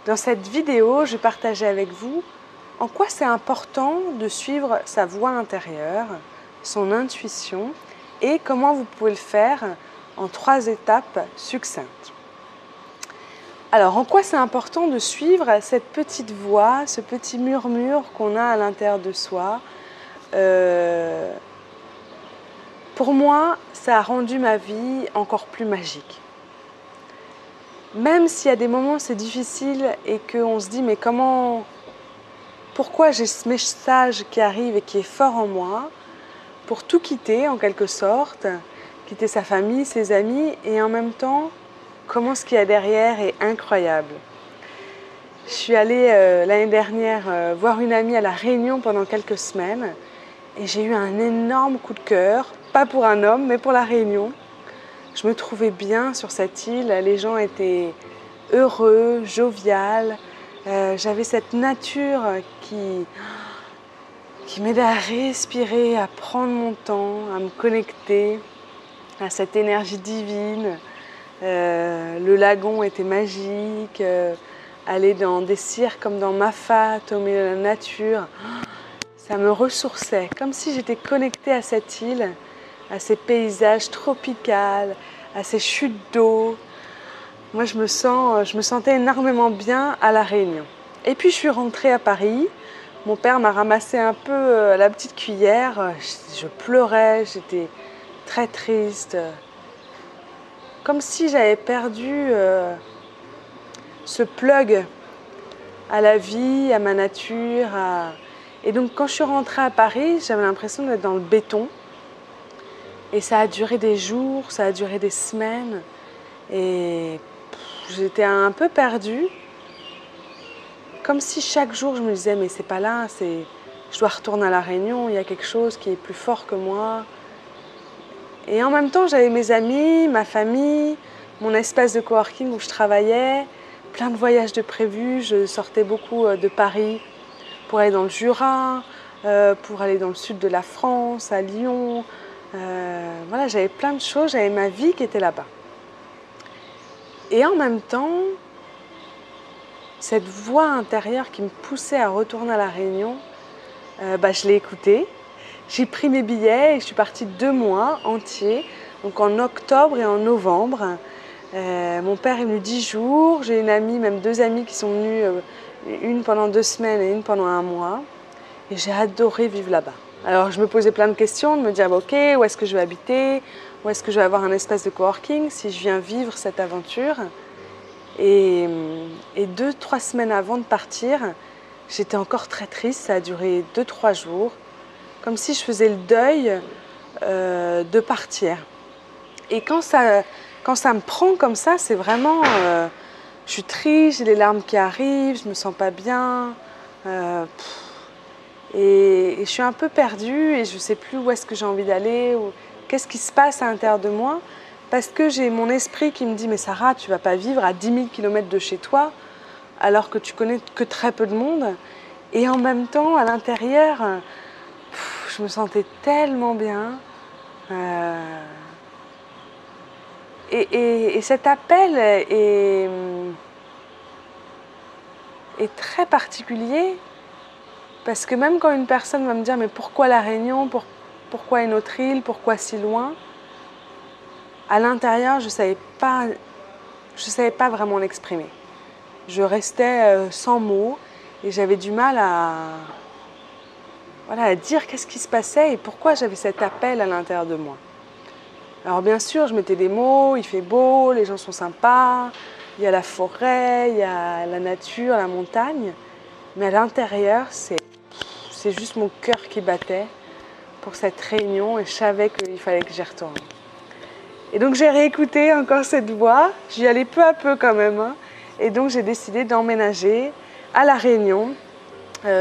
Dans cette vidéo, je vais partager avec vous en quoi c'est important de suivre sa voix intérieure, son intuition et comment vous pouvez le faire en 3 étapes succinctes. Alors, en quoi c'est important de suivre cette petite voix, ce petit murmure qu'on a à l'intérieur de soi? Pour moi, ça a rendu ma vie encore plus magique. Même s'il y a des moments où c'est difficile et qu'on se dit mais pourquoi j'ai ce message qui arrive et qui est fort en moi, pour tout quitter en quelque sorte, quitter sa famille, ses amis et en même temps, comment ce qu'il y a derrière est incroyable. Je suis allée l'année dernière voir une amie à La Réunion pendant quelques semaines et j'ai eu un énorme coup de cœur, pas pour un homme mais pour La Réunion. Je me trouvais bien sur cette île, les gens étaient heureux, joviales. J'avais cette nature qui m'aidait à respirer, à prendre mon temps, à me connecter à cette énergie divine. Le lagon était magique, aller dans des cirques comme dans Mafat, au milieu de la nature, ça me ressourçait, comme si j'étais connectée à cette île, à ces paysages tropicaux, à ces chutes d'eau. Moi, je me sentais énormément bien à La Réunion. Et puis, je suis rentrée à Paris. Mon père m'a ramassé un peu la petite cuillère. Je pleurais, j'étais très triste. Comme si j'avais perdu ce plug à la vie, à ma nature. Et donc, quand je suis rentrée à Paris, j'avais l'impression d'être dans le béton. Et ça a duré des jours, ça a duré des semaines. Et j'étais un peu perdue. Comme si chaque jour je me disais mais c'est pas là, je dois retourner à La Réunion, il y a quelque chose qui est plus fort que moi. Et en même temps j'avais mes amis, ma famille, mon espace de coworking où je travaillais, plein de voyages de prévus. Je sortais beaucoup de Paris pour aller dans le Jura, pour aller dans le sud de la France, à Lyon. Voilà, j'avais plein de choses, j'avais ma vie qui était là-bas. Et en même temps, cette voix intérieure qui me poussait à retourner à La Réunion, je l'ai écoutée. J'ai pris mes billets et je suis partie 2 mois entiers, donc en octobre et en novembre. Mon père est venu 10 jours, j'ai une amie, même 2 amies qui sont venues, une pendant 2 semaines et une pendant 1 mois. Et j'ai adoré vivre là-bas. Alors je me posais plein de questions, de me dire ok, où est-ce que je vais habiter, où est-ce que je vais avoir un espace de coworking si je viens vivre cette aventure. Et 2-3 semaines avant de partir, j'étais encore très triste, ça a duré 2-3 jours, comme si je faisais le deuil de partir. Et quand ça me prend comme ça, c'est vraiment, je suis triste, j'ai les larmes qui arrivent, je me sens pas bien. Et je suis un peu perdue et je ne sais plus où est-ce que j'ai envie d'aller, ou qu'est-ce qui se passe à l'intérieur de moi, parce que j'ai mon esprit qui me dit « Mais Sarah, tu ne vas pas vivre à 10 000 km de chez toi, alors que tu connais que très peu de monde. » Et en même temps, à l'intérieur, je me sentais tellement bien. Et cet appel est très particulier. Parce que même quand une personne va me dire « Mais pourquoi La Réunion? Pourquoi une autre île? Pourquoi si loin ?» À l'intérieur, je savais pas vraiment l'exprimer. Je restais sans mots et j'avais du mal à dire qu'est-ce qui se passait et pourquoi j'avais cet appel à l'intérieur de moi. Alors bien sûr, je mettais des mots, il fait beau, les gens sont sympas, il y a la forêt, il y a la nature, la montagne. Mais à l'intérieur, c'est juste mon cœur qui battait pour cette réunion et je savais qu'il fallait que j'y retourne. Et donc j'ai réécouté encore cette voix, j'y allais peu à peu quand même. Hein, et donc j'ai décidé d'emménager à La Réunion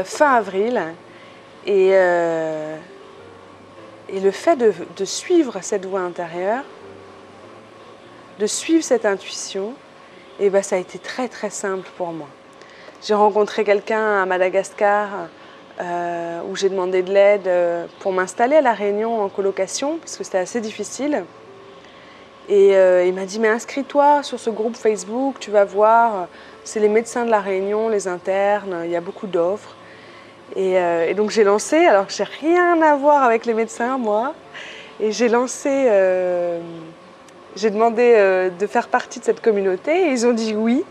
fin avril. Et le fait de suivre cette voix intérieure, de suivre cette intuition, ça a été très très simple pour moi. J'ai rencontré quelqu'un à Madagascar où j'ai demandé de l'aide pour m'installer à La Réunion en colocation, parce que c'était assez difficile. Et il m'a dit « Mais inscris-toi sur ce groupe Facebook, tu vas voir, c'est les médecins de la Réunion, les internes, il y a beaucoup d'offres. Et donc j'ai lancé, alors que j'ai rien à voir avec les médecins, moi, et j'ai lancé, j'ai demandé de faire partie de cette communauté et ils ont dit oui.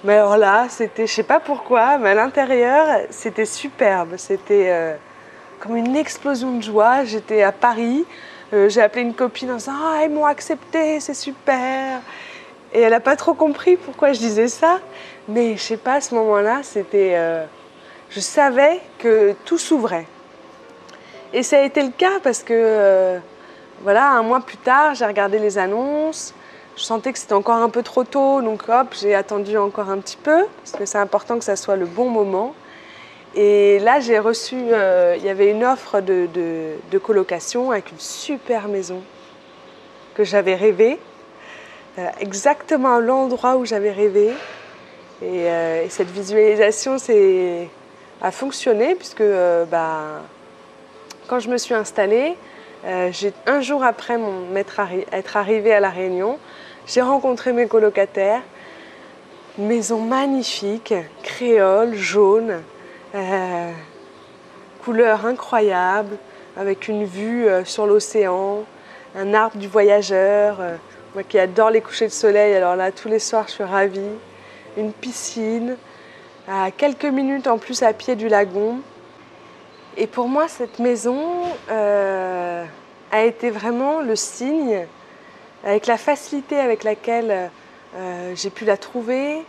Mais alors là, c'était, je sais pas pourquoi, mais à l'intérieur, c'était superbe. C'était comme une explosion de joie. J'étais à Paris, j'ai appelé une copine en disant « Ah, ils m'ont accepté, c'est super !» Et elle n'a pas trop compris pourquoi je disais ça. Mais je sais pas, à ce moment-là, c'était... je savais que tout s'ouvrait. Et ça a été le cas parce que, voilà, un mois plus tard, j'ai regardé les annonces. Je sentais que c'était encore un peu trop tôt, donc hop, j'ai attendu encore un petit peu, parce que c'est important que ça soit le bon moment. Et là, j'ai reçu, il y avait une offre de colocation avec une super maison que j'avais rêvée, exactement à l'endroit où j'avais rêvé. Et cette visualisation a fonctionné, puisque quand je me suis installée, un jour après être arrivée à La Réunion, j'ai rencontré mes colocataires. Une maison magnifique, créole, jaune, couleur incroyable, avec une vue sur l'océan, un arbre du voyageur, moi qui adore les couchers de soleil, alors là tous les soirs je suis ravie, une piscine, à quelques minutes en plus à pied du lagon. Et pour moi cette maison a été vraiment le signe, avec la facilité avec laquelle j'ai pu la trouver,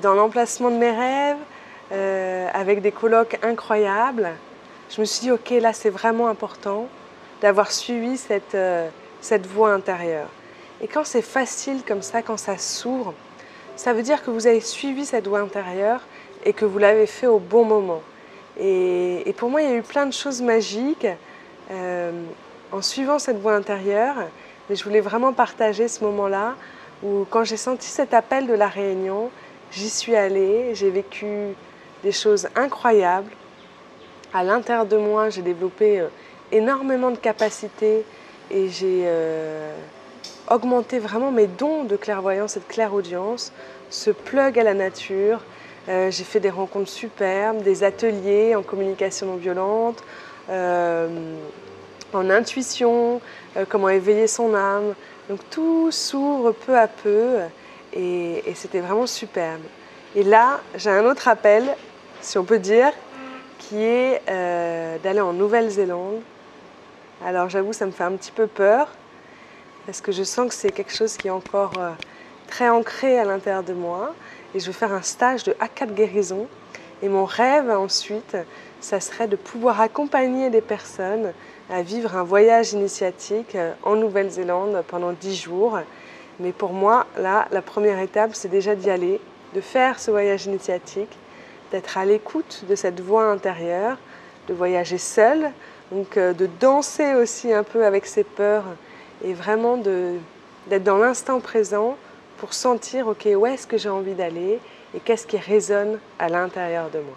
dans l'emplacement de mes rêves, avec des colocs incroyables. Je me suis dit, ok, là c'est vraiment important d'avoir suivi cette voie intérieure. Et quand c'est facile comme ça, quand ça s'ouvre, ça veut dire que vous avez suivi cette voie intérieure et que vous l'avez fait au bon moment. Et pour moi, il y a eu plein de choses magiques en suivant cette voie intérieure. Mais je voulais vraiment partager ce moment-là où, quand j'ai senti cet appel de La Réunion, j'y suis allée, j'ai vécu des choses incroyables. À l'intérieur de moi, j'ai développé énormément de capacités et j'ai augmenté vraiment mes dons de clairvoyance et de clairaudience, ce plug à la nature. J'ai fait des rencontres superbes, des ateliers en communication non violente, en intuition, comment éveiller son âme. Donc tout s'ouvre peu à peu et c'était vraiment superbe. Et là, j'ai un autre appel, si on peut dire, qui est d'aller en Nouvelle-Zélande. Alors j'avoue, ça me fait un petit peu peur, parce que je sens que c'est quelque chose qui est encore très ancré à l'intérieur de moi. Et je veux faire un stage de haka de guérison. Et mon rêve ensuite, ça serait de pouvoir accompagner des personnes à vivre un voyage initiatique en Nouvelle-Zélande pendant 10 jours. Mais pour moi, là, la première étape, c'est déjà d'y aller, de faire ce voyage initiatique, d'être à l'écoute de cette voix intérieure, de voyager seul, donc de danser aussi un peu avec ses peurs et vraiment d'être dans l'instant présent pour sentir, ok, où est-ce que j'ai envie d'aller et qu'est-ce qui résonne à l'intérieur de moi.